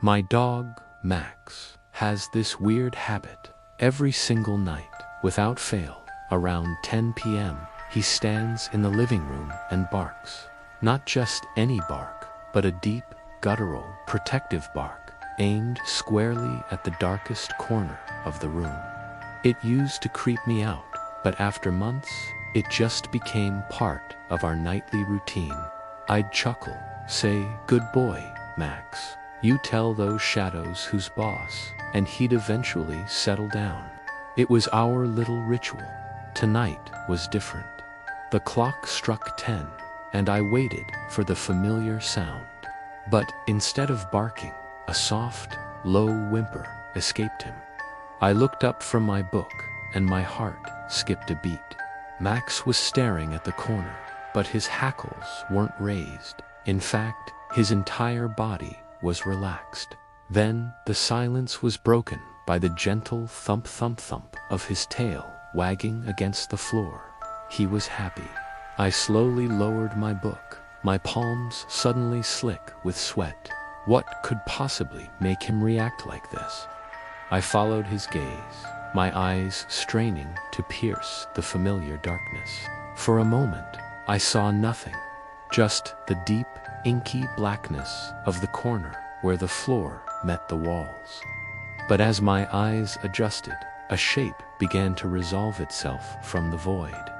My dog, Max, has this weird habit. Every single night, without fail, around 10 p.m., he stands in the living room and barks. Not just any bark, but a deep, guttural, protective bark, aimed squarely at the darkest corner of the room. It used to creep me out, but after months, it just became part of our nightly routine. I'd chuckle, say, "Good boy, Max. You tell those shadows who's boss," and he'd eventually settle down. It was our little ritual. Tonight was different. The clock struck 10, and I waited for the familiar sound. But instead of barking, a soft, low whimper escaped him. I looked up from my book, and my heart skipped a beat. Max was staring at the corner, but his hackles weren't raised. In fact, his entire body was relaxed. Then the silence was broken by the gentle thump-thump-thump of his tail wagging against the floor. He was happy. I slowly lowered my book, my palms suddenly slick with sweat. What could possibly make him react like this? I followed his gaze, my eyes straining to pierce the familiar darkness. For a moment, I saw nothing, just the deep, inky blackness of the corner where the floor met the walls. But as my eyes adjusted, a shape began to resolve itself from the void.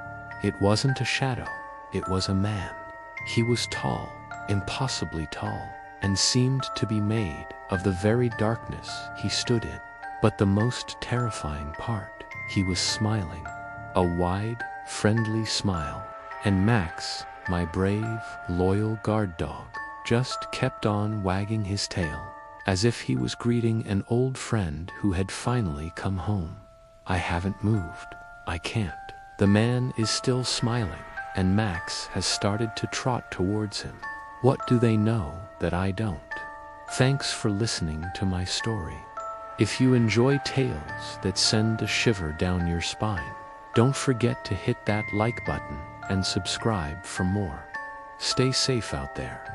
It wasn't a shadow, it was a man. He was tall, impossibly tall, and seemed to be made of the very darkness he stood in. But the most terrifying part, he was smiling. A wide, friendly smile. And Max, my brave, loyal guard dog, just kept on wagging his tail, as if he was greeting an old friend who had finally come home. I haven't moved. I can't. The man is still smiling, and Max has started to trot towards him. What do they know that I don't? Thanks for listening to my story. If you enjoy tales that send a shiver down your spine, don't forget to hit that like button and subscribe for more. Stay safe out there.